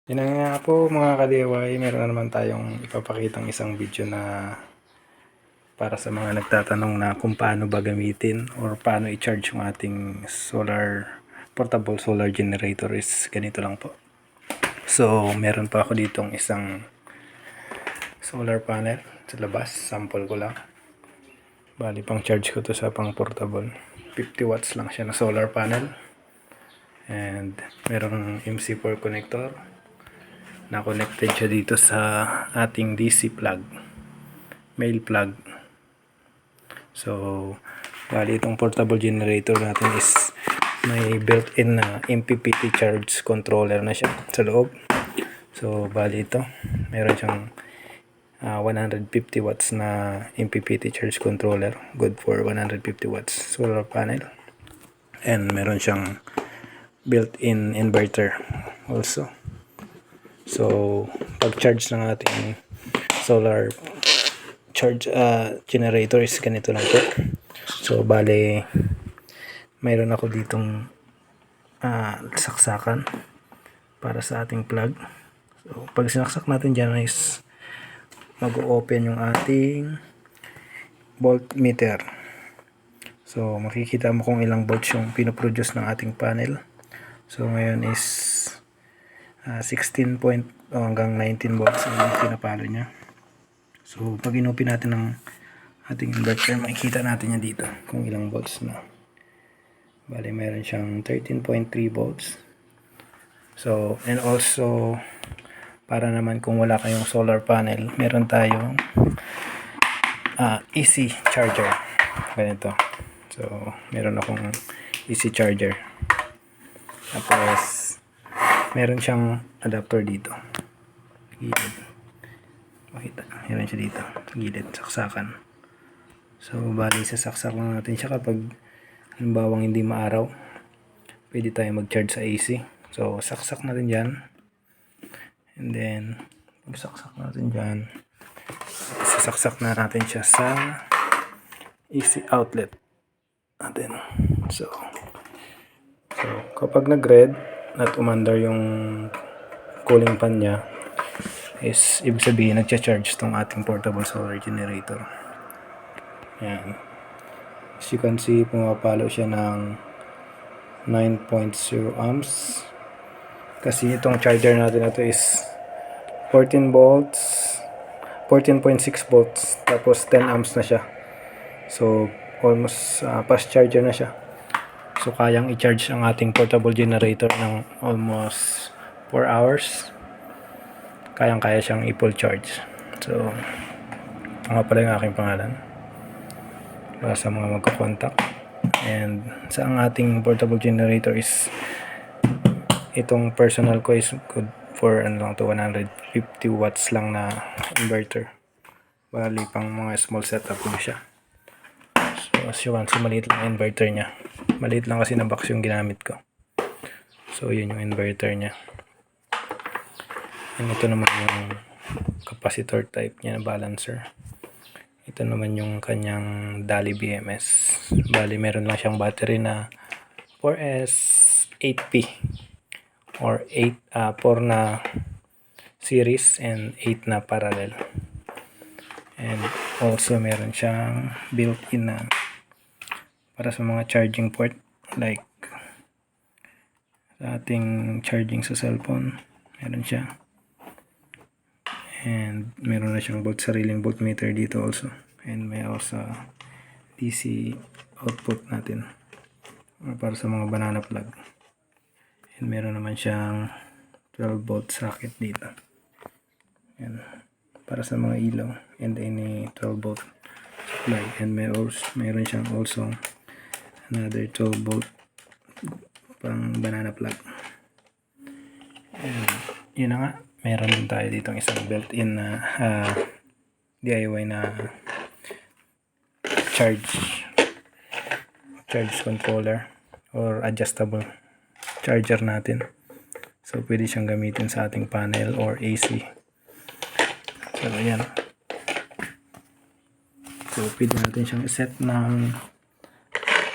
Yun na nga po mga ka-DIY, meron na naman tayong ipapakitang isang video na para sa mga nagtatanong na kung paano ba gamitin or paano i-charge yung ating portable solar generator is ganito lang po. So, meron pa ako ditong isang solar panel sa labas, sample ko lang. Bali, pang charge ko to sa pang portable. 50 watts lang siya na solar panel. And merong MC4 connector na connected siya dito sa ating DC plug, male plug. So bali itong portable generator natin is may built-in na MPPT charge controller na siya sa loob. So bali ito meron siyang 150 watts na MPPT charge controller, good for 150 watts solar panel, and meron siyang built-in inverter also. So, pag-charge ng ating solar generator is ganito lang po. So, bale, mayroon ako ditong saksakan para sa ating plug. So, pag sinaksak natin dyan is mag-open yung ating voltmeter. So, makikita mo kung ilang volts yung pinoproduce ng ating panel. So, ngayon is 16 hanggang 19 volts ang pinapalo niya. So pag inupin natin ng ating inverter, makikita natin yan dito kung ilang volts na. Bali mayroon siyang 13.3 volts. So, and also para naman kung wala kayong solar panel, meron tayong AC charger. Ganito. So meron akong AC charger. Tapos meron siyang adapter dito gilid, makita, meron siya dito gilid, saksakan. So bali sasaksak lang natin siya kapag halimbawa hindi maaraw, pwede tayo mag-charge sa AC. So saksak natin dyan, and then pag saksak natin dyan, sasaksak na natin siya sa AC outlet natin. So kapag nag-red at umandar yung cooling fan niya, is ibig sabihin nagcha-charge tong ating portable solar generator. Yan. As you can see, pumapalo siya ng 9.0 amps. Kasi itong charger natin na to is 14 volts, 14.6 volts, tapos 10 amps na siya. So almost fast charger na siya. So kayang i-charge ang ating portable generator ng almost 4 hours. Kayang-kaya siyang i-full charge. So nga pala yung aking pangalan para sa mga magkakontak. And sa ang ating portable generator is itong personal ko is good for 150 watts lang na inverter. Bali pang mga small setup mo siya. So as you can see, maliit lang inverter niya. Maliit lang kasi na box yung ginamit ko. So yun yung inverter niya. And ito naman yung capacitor type niya na balancer. Ito naman yung kanyang DALI BMS. Bali meron lang siyang battery na 4S 8P or 4 na series and 8 na parallel. And also meron siyang built-in na para sa mga charging port, like sa ating charging sa cellphone, meron siya. And meron na siyang sariling voltmeter dito also. And may also DC output natin para sa mga banana plug. And meron naman siyang 12 volt socket dito. Yan, para sa mga ilaw and any 12 volt supply. And meron siyang also another 12 volt pang banana plug. And yun na nga, meron din tayo dito isang built-in na DIY na charge controller or adjustable charger natin. So pwede siyang gamitin sa ating panel or AC. So ayan. So pwede natin siyang iset ng,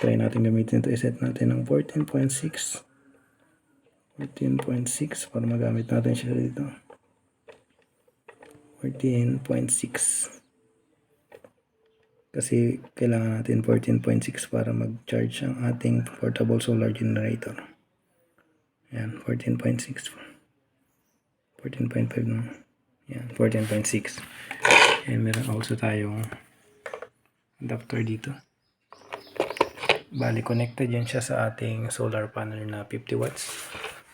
try natin gamitin ito, iset natin ng 14.6 14.6 para magamit natin siya dito. 14.6 kasi kailangan natin 14.6 para mag-charge ang ating portable solar generator. Yan, 14.6. 14.5 na. Yan, 14.6. And meron also tayong adapter dito. Bali, connected yan siya sa ating solar panel na 50 watts.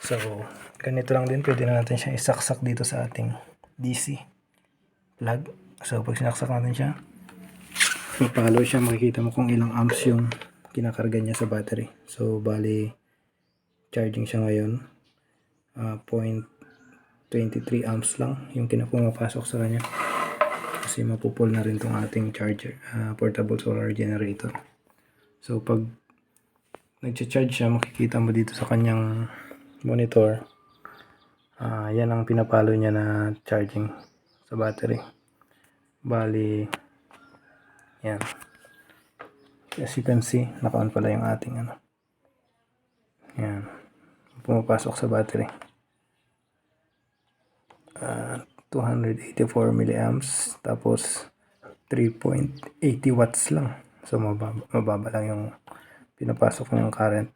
So, ganito lang din. Pwede na natin siya isaksak dito sa ating DC plug. So, pag sinaksak natin siya, papalo siya, makikita mo kung ilang amps yung kinakarga niya sa battery. So, bali, charging siya ngayon. 0.23 amps lang yung pumapasok sa kanya. Kasi mapupul na rin tong ating charger, portable solar generator. So, pag nag-charge siya, makikita mo dito sa kanyang monitor. Yan ang pinapalo niya na charging sa battery. Bali, yan. As you can see, naka-on pala yung ating yan. Pumapasok sa battery. 284 milliamps. Tapos, 3.80 watts lang. So, mababa lang yung pinapasok ng current.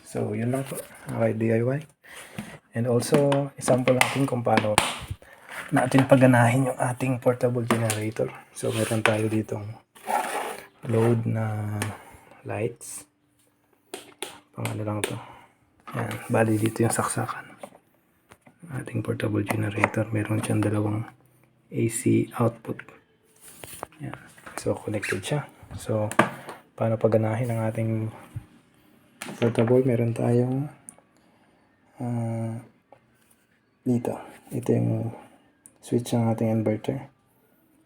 So, yun lang po. Okay, DIY. And also, example natin kung paano natin paganahin yung ating portable generator. So, meron tayo ditong load na lights. Pang lang to. Yan, bali dito yung saksakan. Ating portable generator. Meron siyang dalawang AC output. Yan. So, connected siya. So, paano paganahin ang ating portable? Meron tayong dito. Ito yung switch ng ating inverter.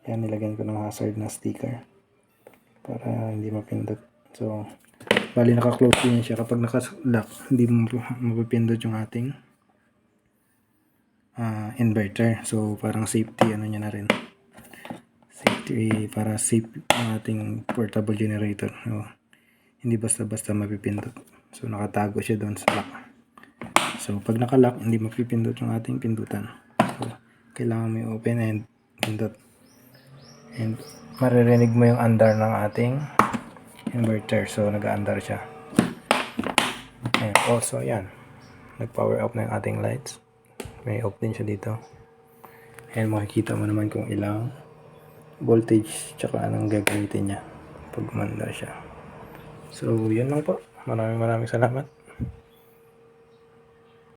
Yan, nilagyan ko ng hazard na sticker para hindi mapindot. So, bali naka-close din siya. Kapag naka-lock, hindi mo mapipindot yung ating inverter. So, parang safety, niya na rin. Safety, para safe ang ating portable generator. So, hindi basta-basta mapipindot. So, nakatago siya doon sa lock. So, pag naka-lock, hindi mapipindot yung ating pindutan. So, kailangan may open and pindot. And maririnig mo yung andar ng ating inverter. So, nag-aandar siya. And also, yan. Nag-power up na yung ating lights. May off din siya dito. And makikita mo naman kung ilang voltage tsaka anong gagamitin niya pag umandar siya. So, yun lang po. Maraming salamat.